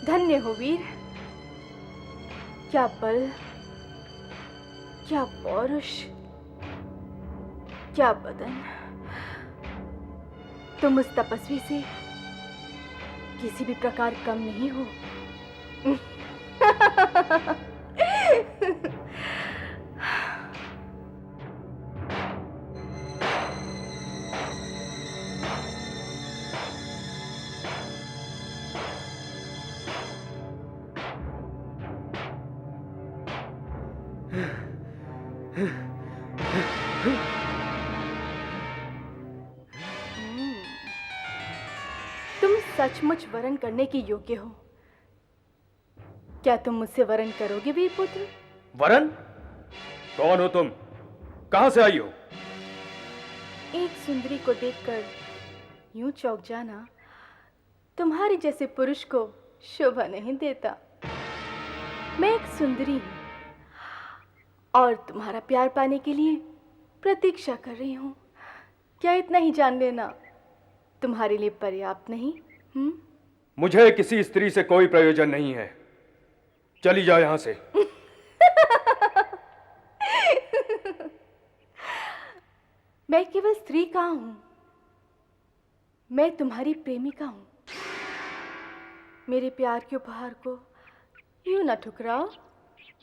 धन्य हो वीर। क्या बल, क्या पौरुष, क्या बदन। तुम उस तपस्वी से किसी भी प्रकार कम नहीं हो। तुम सचमुच वरण करने के योग्य हो। क्या तुम मुझसे वरण करोगे वीरपुत्र? वरण? कौन हो तुम? कहां से आई हो? एक सुंदरी को देखकर यूं चौंक जाना तुम्हारे जैसे पुरुष को शोभा नहीं देता। मैं एक सुंदरी हूं और तुम्हारा प्यार पाने के लिए प्रतीक्षा कर रही हूं। क्या इतना ही जान लेना तुम्हारे लिए पर्याप्त नहीं? मुझे किसी स्त्री से कोई प्रयोजन नहीं है। चली जाओ यहां से। मैं केवल स्त्री कहाँ हूं, मैं तुम्हारी प्रेमिका हूं। मेरे प्यार के उपहार को यूं न ठुकराओ।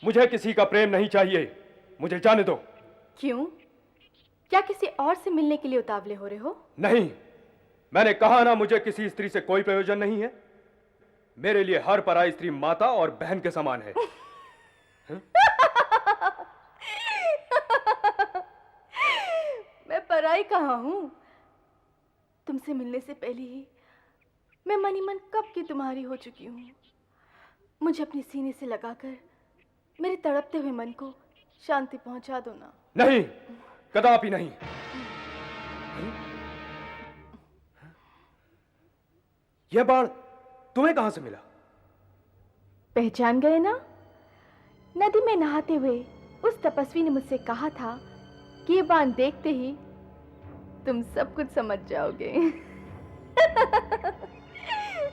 मुझे किसी का प्रेम नहीं चाहिए, मुझे जाने दो। क्यों? क्या किसी और से मिलने के लिए उतावले हो रहे हो? नहीं, मैंने कहा ना, मुझे किसी स्त्री से कोई प्रयोजन नहीं है। मेरे लिए हर पराई स्त्री माता और बहन के समान है। मैं पराई कहाँ हूं? तुमसे मिलने से पहले ही मैं मनी मन कब की तुम्हारी हो चुकी हूं। मुझे अपने सीने से लगाकर मेरे तड़पते हुए मन को शांति पहुंचा दो ना। नहीं, कदापि नहीं। यह बाण तुम्हें कहां से मिला? पहचान गए ना? नदी में नहाते हुए उस तपस्वी ने मुझसे कहा था कि ये बाण देखते ही तुम सब कुछ समझ जाओगे।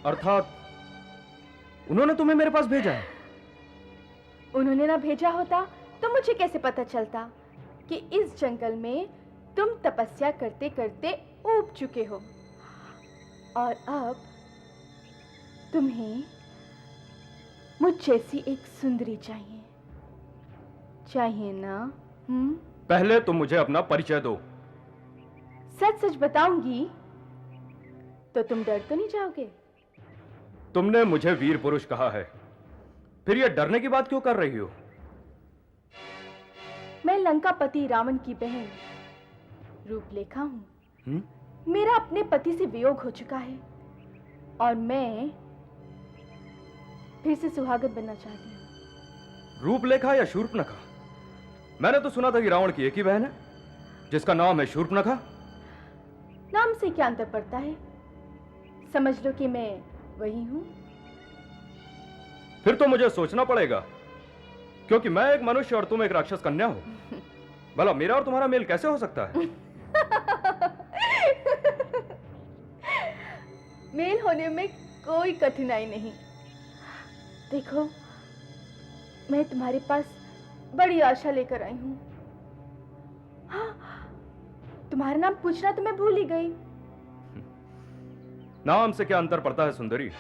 अर्थात उन्होंने तुम्हें मेरे पास भेजा है? उन्होंने ना भेजा होता तो मुझे कैसे पता चलता कि इस जंगल में तुम तपस्या करते करते ऊब चुके हो और अब तुम्हें मुझ जैसी एक सुंदरी चाहिए। चाहिए ना? पहले तुम मुझे अपना परिचय दो। सच सच बताऊंगी तो तुम डर तो नहीं जाओगे? तुमने मुझे वीर पुरुष कहा है, फिर यह डरने की बात क्यों कर रही हो? मैं लंकापति रावण की बहन रूपलेखा हूं। मेरा अपने पति से वियोग हो चुका है और मैं फिर से सुहागत बनना चाहती हूं। रूपलेखा या शूर्पणखा? मैंने तो सुना था कि रावण की एक ही बहन है जिसका नाम है शूर्पणखा। नाम से क्या अंतर पड़ता है? समझ लो कि मैं वही हूं। फिर तो मुझे सोचना पड़ेगा, क्योंकि मैं एक मनुष्य और तुम एक राक्षस कन्या हो। भला मेरा और तुम्हारा मेल कैसे हो सकता है? मेल होने में कोई कठिनाई नहीं। देखो, मैं तुम्हारे पास बड़ी आशा लेकर आई हूं। हाँ, तुम्हारा नाम पूछना तो मैं भूल ही गई। नाम से क्या अंतर पड़ता है सुंदरी?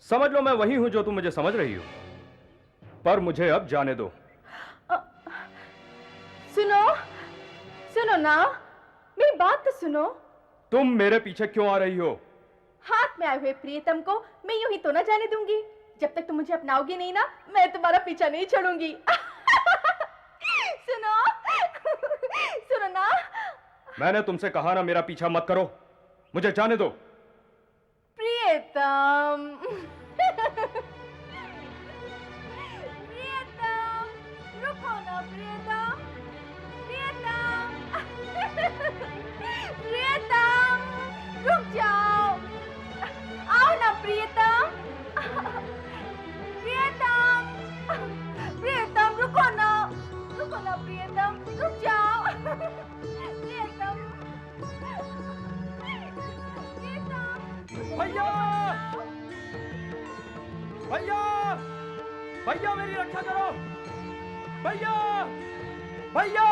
समझ लो मैं वही हूं जो तुम मुझे समझ रही हो, पर मुझे अब जाने दो। सुनो, सुनो ना, मेरी बात तो सुनो। तुम मेरे पीछे क्यों आ रही हो? हाथ में आए हुए प्रियतम को मैं यूं ही तो ना जाने दूंगी। जब तक तुम मुझे अपनाओगे नहीं ना, मैं तुम्हारा पीछा नहीं छोड़ूंगी। सुनो, सुनो ना। मैंने तुमसे कहा ना, मेरा पीछा मत करो, मुझे जाने दो। प्रियतम, प्रियतम, रुको ना प्रियतम, प्रियतम, प्रियतम, रुक जाओ, आओ ना प्रियतम, प्रियतम, प्रियतम, रुको ना प्रियतम, रुक जाओ, प्रियतम, प्रियतम। भैया भैया भैया मेरी रक्षा करो भैया भैया